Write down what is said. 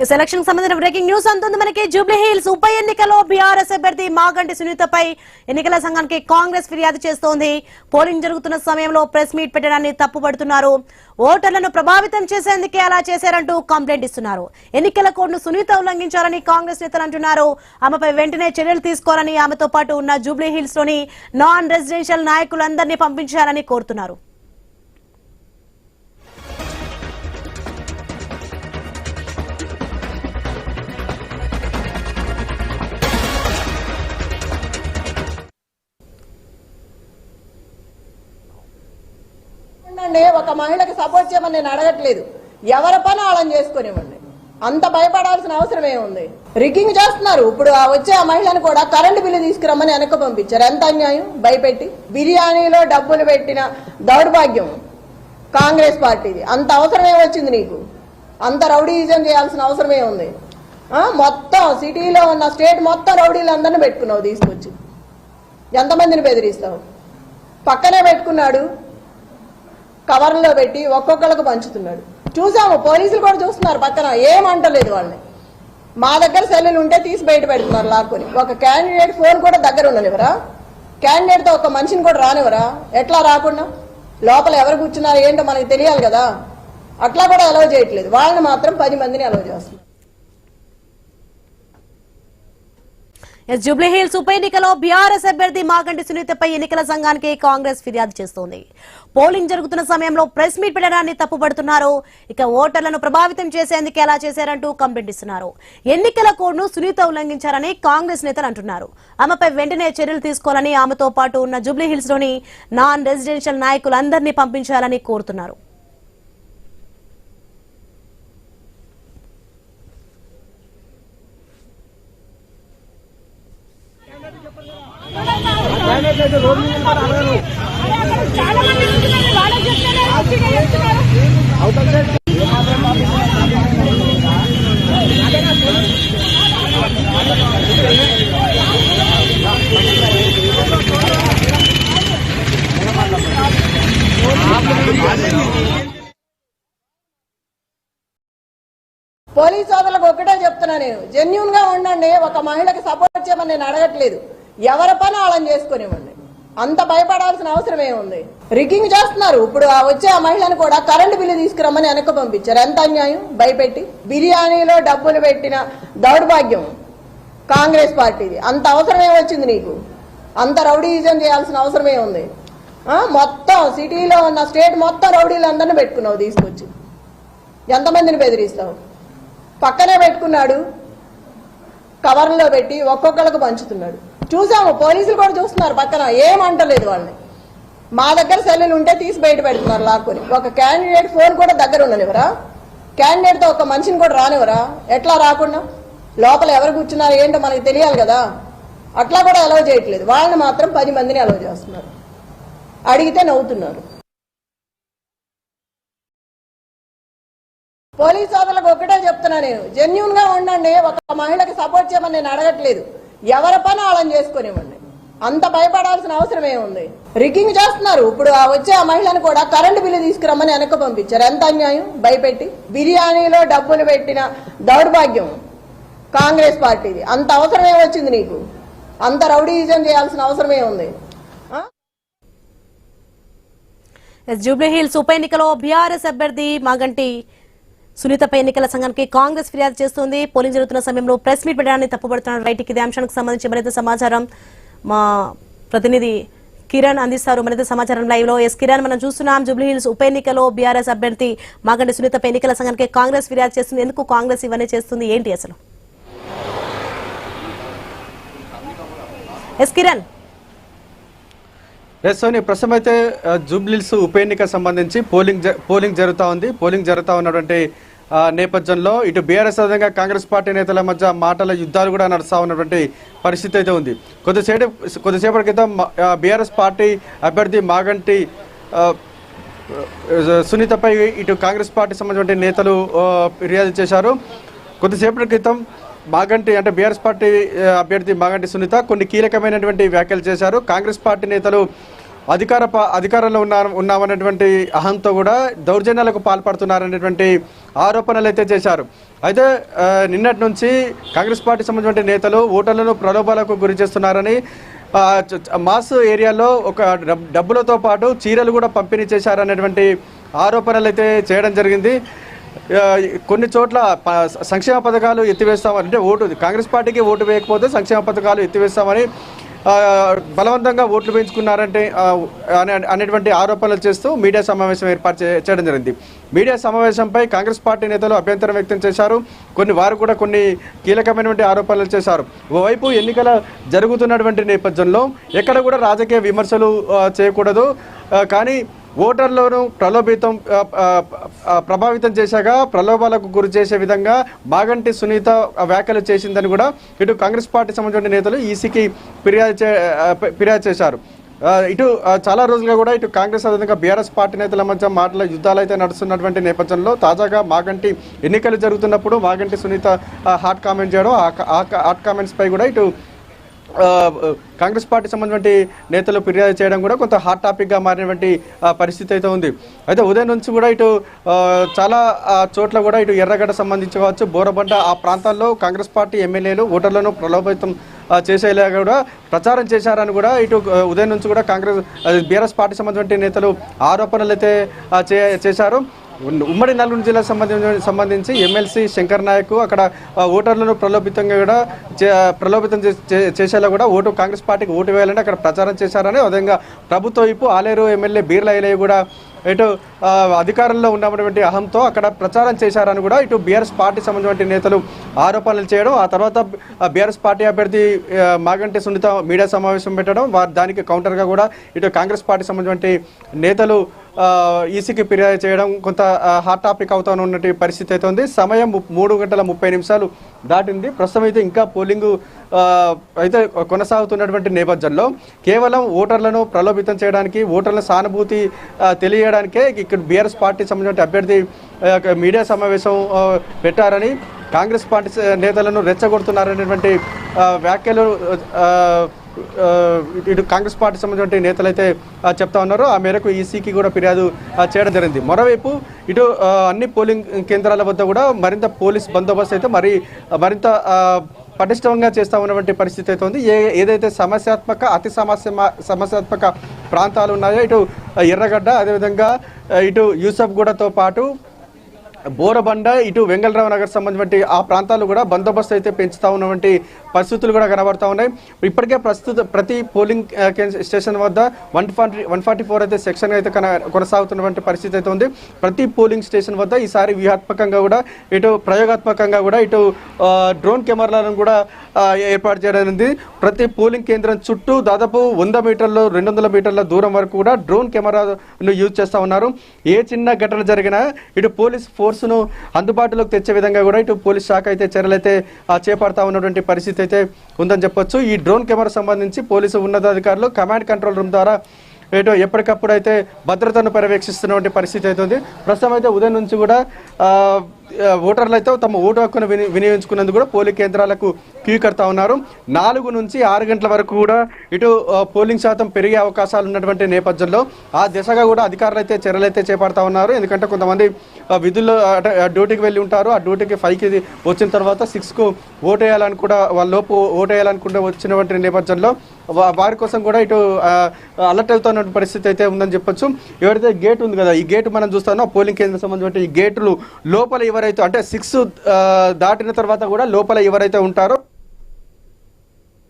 इस एलक्शन संबंधिंచిన breaking news అంతుంది మనకి Jubilee hills ఉప ఎన్నికలో బీఆర్ఎస్ అభ్యర్థి మాగంటి సునీతపై ఎన్నికల సంఘానికి కాంగ్రెస్ ఫిర్యాదు చేస్తోంది. పోలింగ్ జరుగుతున్న సమయంలో ప్రెస్ మీట్ పెట్టడాన్ని తప్పుపడుతున్నారు. ఓటర్లను ప్రభావితం చేసేందుకే అలా చేశారంటూ కంప్లైంట్ ఇస్తున్నారు. ఎన్నికల కోడ్ను సునీత ఉల్లంఘించారని కాంగ్రెస్ నేతలు అంటున్నారు. ఆమెపై వెంటనే చర్యలు తీసుకోవాలని ఆమెతో పాటు ఉన్న జూబ్లీ హిల్స్ లోని నాన్ రెసిడెన్షియల్ నాయకులందరినీ పంపించాలని కోరుతున్నారు. ఒక మహిళకి సపోర్ట్ చేయమని నేను అడగట్లేదు. ఎవరి పని వాళ్ళని చేసుకునివ్వండి. అంత భయపడాల్సిన అవసరం ఏముంది? రిగ్గింగ్ చేస్తున్నారు. ఇప్పుడు వచ్చే ఆ మహిళను కూడా కరెంటు బిల్లు తీసుకురమ్మని వెనక్కి పంపించారు. ఎంత అన్యాయం! భయపెట్టి బిర్యానీలో డబ్బులు పెట్టిన దౌర్భాగ్యం కాంగ్రెస్ పార్టీది. అంత అవసరమే వచ్చింది నీకు? అంత రౌడీయిజం చేయాల్సిన అవసరమే ఉంది? మొత్తం సిటీలో ఉన్న స్టేట్ మొత్తం రౌడీలందరినీ పెట్టుకున్నావు తీసుకొచ్చి. ఎంతమందిని బెదిరిస్తావు? పక్కనే పెట్టుకున్నాడు, కవర్లో పెట్టి ఒక్కొక్కరికి పంచుతున్నాడు. చూసాము, పోలీసులు కూడా చూస్తున్నారు పక్కన, ఏమంటలేదు వాళ్ళని. మా దగ్గర సెల్లులు ఉంటే తీసి బయట పెడుతున్నారు లాక్కొని. ఒక క్యాండిడేట్ ఫోన్ కూడా దగ్గర ఉండనివరా? క్యాండిడేట్తో ఒక మనిషిని కూడా రానివరా? ఎట్లా రాకుండా? లోపల ఎవరు కూర్చున్నారు ఏంటో మనకి తెలియాలి కదా. అట్లా కూడా అలౌ చేయట్లేదు. వాళ్ళని మాత్రం 10 మందిని అలౌ చేస్తున్నారు. జూబ్లీ హిల్స్ ఉప ఎన్నికలో బీఆర్ఎస్ అభ్యర్థి మాగంటి సునీతపై ఎన్నికల సంఘానికి కాంగ్రెస్ ఫిర్యాదు చేస్తోంది. పోలింగ్ జరుగుతున్న సమయంలో ప్రెస్ మీట్ పెట్టడాన్ని తప్పుపడుతున్నారు. ఇక ఓటర్లను ప్రభావితం చేసేందుకు ఎలా చేశారంటూ కంప్లైంట్ ఇస్తున్నారు. ఎన్నికల కోడ్ను సునీత ఉల్లంఘించారని కాంగ్రెస్ నేతలు అంటున్నారు. ఆమెపై వెంటనే చర్యలు తీసుకోవాలని ఆమెతో పాటు ఉన్న జూబ్లీ హిల్స్ లోని నాన్ రెసిడెన్షియల్ నాయకులందరినీ పంపించాలని కోరుతున్నారు. పోలీస్ సోదరులకు ఒక్కటే చెప్తున్నా, నేను జెన్యూన్ గా ఉండండి. ఒక మహిళకి సపోర్ట్ చేయమని నేను అడగట్లేదు. ఎవరి పని వాళ్ళని చేసుకునివ్వండి. అంత భయపడాల్సిన అవసరం ఏముంది? రిగ్గింగ్ చేస్తున్నారు. ఇప్పుడు వచ్చే ఆ మహిళను కూడా కరెంటు బిల్లు తీసుకురమ్మని వెనక్కి పంపించారు. ఎంత అన్యాయం! భయపెట్టి బిర్యానీలో డబ్బులు పెట్టిన దౌర్భాగ్యం కాంగ్రెస్ పార్టీది. అంత అవసరమే వచ్చింది నీకు? అంత రౌడీయిజం చేయాల్సిన అవసరమే ఉంది? మొత్తం సిటీలో ఉన్న స్టేట్ మొత్తం రౌడీలందరినీ పెట్టుకున్నావు తీసుకొచ్చి. ఎంతమందిని బెదిరిస్తావు? పక్కనే పెట్టుకున్నాడు, కవర్లో పెట్టి ఒక్కొక్కరికి పంచుతున్నాడు. చూసాము, పోలీసులు కూడా చూస్తున్నారు పక్కన, ఏమంటలేదు వాళ్ళని. మా దగ్గర సెల్లులు ఉంటే తీసి బయట పెడుతున్నారు లాక్కొని. ఒక క్యాండిడేట్ ఫోన్ కూడా దగ్గర ఉండనివరా? క్యాండిడేట్తో ఒక మనిషిని కూడా రానివరా? ఎట్లా రాకుండా? లోపల ఎవరు కూర్చున్నారు ఏంటో మనకి తెలియాలి కదా. అట్లా కూడా అలౌ చేయట్లేదు. వాళ్ళని మాత్రం 10 మందిని అలౌ చేస్తున్నారు. అడిగితే నవ్వుతున్నారు. పోలీస్ సోదరులకు ఒక్కటే చెప్తున్నా, నేను జెన్యూన్ గా ఉండండి. ఒక మహిళకి సపోర్ట్ చేయమని నేను అడగట్లేదు. ఎవరి పని వాళ్ళని చేసుకునివ్వండి. అంత భయపడాల్సిన అవసరం ఏముంది? రిగ్గింగ్ చేస్తున్నారు. ఇప్పుడు వచ్చే ఆ మహిళను కూడా కరెంటు బిల్లు తీసుకురమ్మని వెనక్కి పంపించారు. ఎంత అన్యాయం! భయపెట్టి బిర్యానీలో డబ్బులు పెట్టిన దౌర్భాగ్యం కాంగ్రెస్ పార్టీది. అంత అవసరమే వచ్చింది నీకు? అంత రౌడీయిజం చేయాల్సిన అవసరమే ఉంది? జూబ్లీ హిల్స్ ఉప ఎన్నికలో బీఆర్ఎస్ అభ్యర్థి మాగంటి సునీతపై ఎన్నికల సంఘానికి కాంగ్రెస్ ఫిర్యాదు చేస్తుంది. పోలింగ్ జరుగుతున్న సమయంలో ప్రెస్ మీట్ పెట్టడాన్ని తప్పుపడుతున్నారు. రైట్, ఇదే అంశానికి సంబంధించి మరింత సమాచారం మా ప్రతినిధి కిరణ్ అందిస్తారు. మరింత సమాచారం లైవ్ లో. ఎస్ కిరణ్, మనం చూస్తున్నాం జూబ్లీ హిల్స్ ఉప ఎన్నికలో బీఆర్ఎస్ అభ్యర్థి మాగంటి సునీతపై ఎన్నికల సంఘానికి కాంగ్రెస్ ఫిర్యాదు చేస్తుంది. ఎందుకు కాంగ్రెస్ ఇవన్నీ చేస్తుంది, ఏంటి అసలు? ఎస్ కిరణ్. సోని, ప్రస్తుతం అయితే జూబ్లీహిల్స్ ఉప ఎన్నిక సంబంధించి పోలింగ్ జరుగుతూ ఉంది. పోలింగ్ జరుగుతూ ఉన్నటువంటి నేపథ్యంలో ఇటు బీఆర్ఎస్ విధంగా కాంగ్రెస్ పార్టీ నేతల మధ్య మాటల యుద్ధాలు కూడా నడుస్తూ ఉన్నటువంటి పరిస్థితి అయితే ఉంది. కొద్దిసేపటి క్రితం బీఆర్ఎస్ పార్టీ అభ్యర్థి మాగంటి సునీతపై ఇటు కాంగ్రెస్ పార్టీ సంబంధించిన నేతలు ఫిర్యాదు చేశారు. కొద్దిసేపటి క్రితం మాగంటి అంటే బీఆర్ఎస్ పార్టీ అభ్యర్థి మాగంటి సునీత కొన్ని కీలకమైనటువంటి వ్యాఖ్యలు చేశారు. కాంగ్రెస్ పార్టీ నేతలు అధికారంలో ఉన్నామనేటువంటి అహంతో కూడా దౌర్జన్యాలకు పాల్పడుతున్నారనేటువంటి ఆరోపణలు అయితే చేశారు. అయితే నిన్నటి నుంచి కాంగ్రెస్ పార్టీ సంబంధించిన నేతలు ఓటర్లను ప్రలోభాలకు గురి చేస్తున్నారని, మాస్ ఏరియాలో ఒక డబ్బులతో పాటు చీరలు కూడా పంపిణీ చేశారనేటువంటి ఆరోపణలు అయితే చేయడం జరిగింది. కొన్ని చోట్ల సంక్షేమ పథకాలు ఎత్తివేస్తామని, అంటే కాంగ్రెస్ పార్టీకి ఓటు వేయకపోతే సంక్షేమ పథకాలు ఎత్తివేస్తామని బలవంతంగా ఓట్లు వేయించుకున్నారంటే అనేటువంటి ఆరోపణలు చేస్తూ మీడియా సమావేశం ఏర్పాటు చేయడం జరిగింది. మీడియా సమావేశంపై కాంగ్రెస్ పార్టీ నేతలు అభ్యంతరం వ్యక్తం చేశారు. వారు కూడా కొన్ని కీలకమైనటువంటి ఆరోపణలు చేశారు. ఓవైపు ఎన్నికల జరుగుతున్నటువంటి నేపథ్యంలో ఎక్కడ కూడా రాజకీయ విమర్శలు చేయకూడదు, కానీ ఓటర్లను ప్రభావితం చేశాక ప్రలోభాలకు గురి చేసే విధంగా మాగంటి సునీత వ్యాఖ్యలు చేసిందని కూడా ఇటు కాంగ్రెస్ పార్టీ సంబంధించిన నేతలు ఈసీకి ఫిర్యాదు చేశారు. ఇటు చాలా రోజులుగా కూడా ఇటు కాంగ్రెస్ అదేవిధంగా బీఆర్ఎస్ పార్టీ నేతల మధ్య మాటల యుద్ధాలు అయితే నడుస్తున్నటువంటి నేపథ్యంలో తాజాగా మాగంటి ఎన్నికలు జరుగుతున్నప్పుడు మాగంటి సునీత హాట్ కామెంట్ చేయడం, హాట్ కామెంట్స్ పై కూడా ఇటు కాంగ్రెస్ పార్టీ సంబంధించిన నేతలు ఫిర్యాదు చేయడం కూడా కొంత హాట్ టాపిక్గా మారినటువంటి పరిస్థితి అయితే ఉంది. అయితే ఉదయం నుంచి కూడా ఇటు చాలా చోట్ల కూడా ఇటు ఎర్రగడ్డ సంబంధించి కావచ్చు, బోరబండ ఆ ప్రాంతాల్లో కాంగ్రెస్ పార్టీ ఎమ్మెల్యేలు ఓటర్లను ప్రలోభితం చేసేలా కూడా ప్రచారం చేశారని కూడా ఇటు ఉదయం నుంచి కూడా కాంగ్రెస్ బీఆర్ఎస్ పార్టీ సంబంధించిన నేతలు ఆరోపణలు అయితే చేశారు. ఉమ్మడి నల్గొండ జిల్లా సంబంధించి ఎమ్మెల్సీ శంకర్ నాయక్ అక్కడ ఓటర్లను ప్రలోభితం చేసేలా కూడా కాంగ్రెస్ పార్టీకి ఓటు వేయాలని అక్కడ ప్రచారం చేశారని, అదేవిధంగా ప్రభుత్వ వైపు ఆలేరు ఎమ్మెల్యే బీర్లా ఐలయ్య కూడా ఇటు అధికారంలో ఉన్నటువంటి అహంతో అక్కడ ప్రచారం చేశారని కూడా ఇటు బీఆర్ఎస్ పార్టీ సంబంధించిన నేతలు ఆరోపణలు చేయడం, ఆ తర్వాత బీఆర్ఎస్ పార్టీ అభ్యర్థి మాగంటి సునీత మీడియా సమావేశం పెట్టడం, దానికి కౌంటర్గా కూడా ఇటు కాంగ్రెస్ పార్టీ సంబంధించిన నేతలు ఈసీకి ఫిర్యాదు చేయడం కొంత హాట్ టాపిక్ అవుతానున్నటువంటి పరిస్థితి అయితే ఉంది. సమయం 3:30 దాటింది. ప్రస్తుతం అయితే ఇంకా పోలింగ్ అయితే కొనసాగుతున్నటువంటి నేపథ్యంలో కేవలం ఓటర్లను ప్రలోభితం చేయడానికి, ఓటర్ల సానుభూతి తెలియడానికే ఇక్కడ బీఆర్ఎస్ పార్టీ సంబంధించిన అభ్యర్థి మీడియా సమావేశం పెట్టారని, కాంగ్రెస్ పార్టీ నేతలను రెచ్చగొడుతున్నారనేటువంటి వ్యాఖ్యలు ఇటు కాంగ్రెస్ పార్టీ సంబంధించిన నేతలు అయితే చెప్తా ఉన్నారు. ఆ మేరకు ఈసీకి కూడా ఫిర్యాదు చేయడం జరిగింది. మరోవైపు ఇటు అన్ని పోలింగ్ కేంద్రాల వద్ద కూడా మరింత పోలీస్ బందోబస్తు అయితే మరింత పటిష్టంగా చేస్తూ ఉన్నటువంటి పరిస్థితి అయితే ఉంది. ఏదైతే అతి సమస్యాత్మక ప్రాంతాలు ఉన్నాయో ఇటు ఎర్రగడ్డ, అదేవిధంగా ఇటు యూసఫ్గూడతో పాటు బోరబండ, ఇటు వెంగళరావు నగర్ సంబంధించిన ఆ ప్రాంతాలు కూడా బందోబస్తు అయితే పెంచుతూ ఉన్నటువంటి పరిస్థితులు కూడా కనబడతా ఉన్నాయి. ఇప్పటికే ప్రతి పోలింగ్ స్టేషన్ వద్ద 144 అయితే సెక్షన్ అయితే కొనసాగుతున్నటువంటి పరిస్థితి అయితే ఉంది. ప్రతి పోలింగ్ స్టేషన్ వద్ద ఈసారి వ్యూహాత్మకంగా కూడా ఇటు ప్రయోగాత్మకంగా కూడా ఇటు డ్రోన్ కెమెరాలను కూడా ఏర్పాటు చేయడం. ప్రతి పోలింగ్ కేంద్రం చుట్టూ దాదాపు 100 మీటర్లు 200 మీటర్ల దూరం వరకు కూడా డ్రోన్ కెమెరాను యూజ్ చేస్తూ ఉన్నారు. ఏ చిన్న ఘటన జరిగినా ఇటు పోలీస్ ఫోర్స్ను అందుబాటులోకి తెచ్చే విధంగా కూడా ఇటు పోలీస్ శాఖ అయితే చర్యలు అయితే చేపడతా ఉన్నటువంటి పరిస్థితి అయితే ఉందని చెప్పొచ్చు. ఈ డ్రోన్ కెమెరా సంబంధించి పోలీసు ఉన్నతాధికారులు కమాండ్ కంట్రోల్ రూమ్ ద్వారా ఇటు ఎప్పటికప్పుడు అయితే భద్రతను పర్యవేక్షిస్తున్నటువంటి పరిస్థితి అయితే ఉంది. ప్రస్తుతం అయితే ఉదయం నుంచి కూడా ఓటర్లు అయితే తమ ఓటు హక్కును వినియోగించుకున్నందుకు కూడా పోలింగ్ కేంద్రాలకు క్యూ కడతా ఉన్నారు. 4 నుంచి 6 గంటల వరకు కూడా ఇటు పోలింగ్ శాతం పెరిగే అవకాశాలు ఉన్నటువంటి నేపథ్యంలో ఆ దిశగా కూడా అధికారులు అయితే చర్యలు అయితే చేపడతా ఉన్నారు. ఎందుకంటే కొంతమంది విధుల్లో డ్యూటీకి వెళ్ళి ఉంటారు. ఆ డ్యూటీకి 5కి వచ్చిన తర్వాత 6కు ఓటేయాలని కూడా వాళ్ళలోపు ఓటేయాలనుకుంటే వచ్చినటువంటి నేపథ్యంలో వారి కోసం కూడా ఇటు అలర్ట్ అవుతున్న పరిస్థితి అయితే ఉందని చెప్పొచ్చు. ఎవరైతే గేట్ ఉంది కదా, ఈ గేట్ మనం చూస్తానో పోలింగ్ కేంద్రం సంబంధించిన ఈ గేట్లు లోపల ఎవరైతే అంటే 6 దాటిన తర్వాత కూడా లోపల ఎవరైతే ఉంటారో